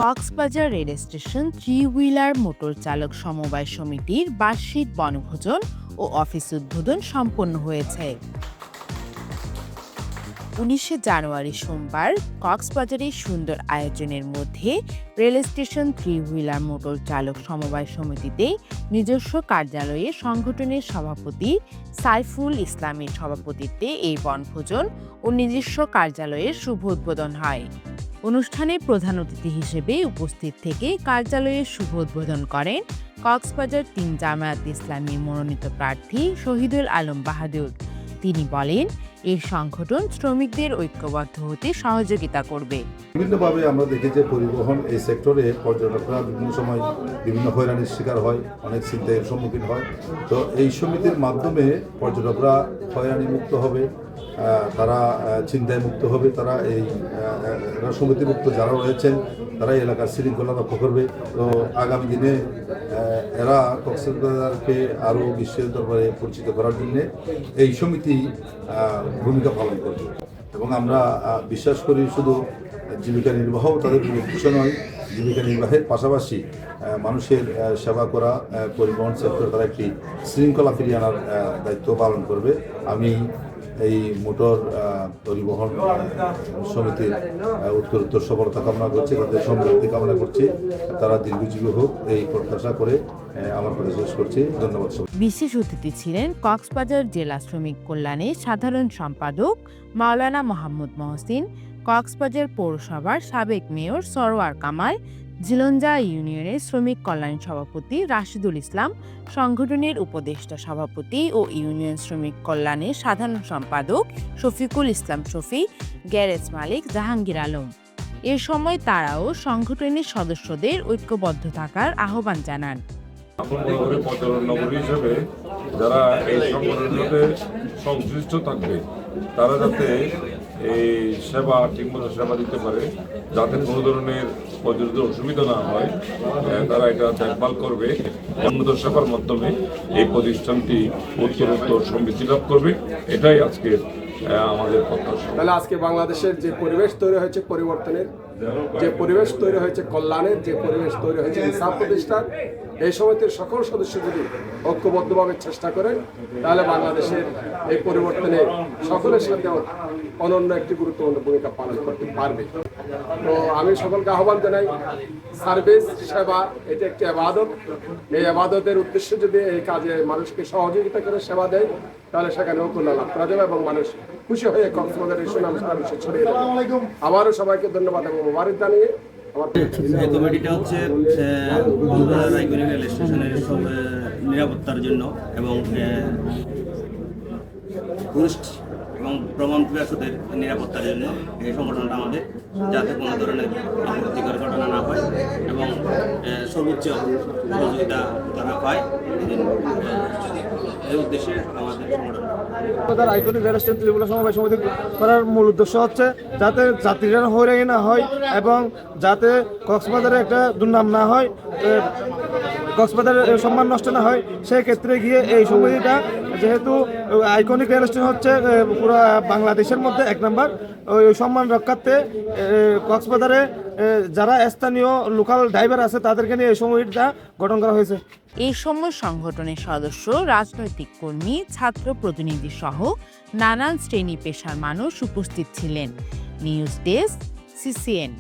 Cox's Bazar rail station three wheeler motor চালক সমবায় সমিতির বার্ষিক বনভোজন ও অফিস উদ্বোধন সম্পন্ন হয়েছে। 19শে জানুয়ারি সোমবার কক্সবাজারের সুন্দর আয়োজনের মধ্যে rail station three wheeler motor চালক সমবায় সমিতিতে নিজস্ব কার্যালয়ে সংগঠনের সভাপতি সাইফুল ইসলামের সভাপতিত্বে এই বনভোজন ও নিজস্ব কার্যালয়ের শুভ উদ্বোধন হয়। অনুষ্ঠানে প্রধান অতিথি হিসেবে উপস্থিত থেকে কার্যালয়ের শুভ উদ্বোধন করেন কক্সবাজার ৩ জামায়াত ইসলামী মনোনীত প্রার্থী শহীদুল আলম বাহাদুর। তিনি বলেন, এই সংগঠন শ্রমিকদের ঐক্যবদ্ধ হতে সহযোগিতা করবে। বিভিন্নভাবে আমরা দেখি যে পরিবহন এই সেক্টরে পর্যটকরা বিভিন্ন সময় বিভিন্ন হয়রানির শিকার হয়, অনেক ছিনতাইয়ের সম্মুখীন হয়। তো এই সমিতির মাধ্যমে পর্যটকরা হয়রানি মুক্ত হবে, তারা ছিনতাই মুক্ত হবে, তারা এই সমিতিমুক্ত যারা রয়েছেন তারা এলাকার শৃঙ্খলা রক্ষা করবে। তো আগামী দিনে এরা কক্সবাজারকে আরও বিশ্বের দরবারে পরিচিত করার জন্য এই সমিতি ভূমিকা পালন করবে এবং আমরা বিশ্বাস করি শুধু জীবিকা নির্বাহ তাদের উদ্দেশ্য নয়, জীবিকা নির্বাহের পাশাপাশি মানুষের সেবা করা, পরিবহন সেক্টর তারা একটি শৃঙ্খলা ফিরিয়ে আনার দায়িত্ব পালন করবে। আমি এই মোটর পরিবহন সমিতির উত্তরোত্তর সফলতা কামনা করছি, তাদের সমৃদ্ধি কামনা করছি, তারা দীর্ঘজীবী হোক এই প্রত্যাশা করে আমার কথা শেষ করছি। ধন্যবাদ। বিশেষ অতিথি ছিলেন কক্সবাজার জেলা শ্রমিক কল্যাণের সাধারণ সম্পাদক মাওলানা মোহাম্মদ মহসিন, কক্সবাজার পৌরসভার সাবেক মেয়র সরওয়ার কামাল, ঝিলঞ্জা ইউনিয়নের শ্রমিক কল্যাণ সভাপতি রাশিদুল ইসলাম, সংগঠনের উপদেষ্টা সভাপতি ও ইউনিয়ন শ্রমিক কল্যাণের সাধারণ সম্পাদক শফিকুল ইসলাম শফি, গ্যারেজ মালিক জাহাঙ্গীর আলম। এ সময় তারাও সংগঠনের সদস্যদের ঐক্যবদ্ধ থাকার আহ্বান জানান। পর্যটন নগরী হিসেবে যারা এই সংগঠনের সাথে সংশ্লিষ্ট থাকবে তারা যাতে এই সেবা ঠিকমতো সেবা দিতে পারে, যাতে কোনো ধরনের পর্যটন অসুবিধা না হয়, তারা এটা দেখভাল করবে। উন্নত সেবার মাধ্যমে এই প্রতিষ্ঠানটি উত্তরোত্তর সমৃদ্ধি লাভ করবে, এটাই আজকে আমাদের প্রত্যাশা। তাহলে আজকে বাংলাদেশের যে পরিবেশ তৈরি হয়েছে পরিবর্তনের, যে পরিবেশ তৈরি হয়েছে কল্যাণের, যে পরিবেশ তৈরি হয়েছে ইনসাফ প্রতিষ্ঠার, এই সমিতির সকল সদস্য যদি ঐক্যবদ্ধভাবে চেষ্টা করেন তাহলে বাংলাদেশের এই পরিবর্তনে সকলের সাথে অনন্য একটি গুরুত্বপূর্ণ ভূমিকা পালন করতে পারবে। তো আমি সকলকে আহ্বান জানাই, সার্ভিস সেবা এটা একটি ইবাদত। এই ইবাদতের উদ্দেশ্যে যদি এই কাজে মানুষকে সহযোগিতা করে সেবা দেয় তাহলে সেখানে কল্যাণ লাভ করা যাবে এবং মানুষ খুশি হয়ে কক্সবাজারের সুনাম সারা বিশ্বে ছড়িয়ে দেবে। আবারও সবাইকে ধন্যবাদ এবং মোবারক জানিয়ে এই কমিটিটা হচ্ছে রায়গঞ্জ রেল স্টেশনের নিরাপত্তার জন্য এবং টুরিস্ট এবং ভ্রমণ পিপাসুদের নিরাপত্তার জন্য এই সংগঠনটা আমাদের, যাতে কোনো ধরনের আপত্তিকর ঘটনা না হয় এবং সর্বোচ্চ সহযোগিতা তারা পায়, এই উদ্দেশ্যে আমাদের সংগঠন। আইকনিক রেল স্টেশন ত্রিপুরা সমবায় সমিতি করার মূল উদ্দেশ্য হচ্ছে যাতে যাত্রীরা হয়রানি না হয় এবং যাতে কক্সবাজারে একটা দুর্নাম না হয়, কক্সবাজারের সম্মান নষ্ট না হয়। সেই ক্ষেত্রে গিয়ে এই সমিতিটা, যেহেতু আইকনিক রেল স্টেশন হচ্ছে পুরো বাংলাদেশের মধ্যে 1 নম্বর, ওই সম্মান রক্ষার্থে কক্সবাজারে যারা স্থানীয় লোকাল ড্রাইভার আছে তাদেরকে নিয়ে এই সমিতিটা গঠন করা হয়েছে। এই সময় সংগঠনের সদস্য, রাজনৈতিক কর্মী, ছাত্র প্রতিনিধি সহ নানান শ্রেণী পেশার মানুষ উপস্থিত ছিলেন। News desk, CCN।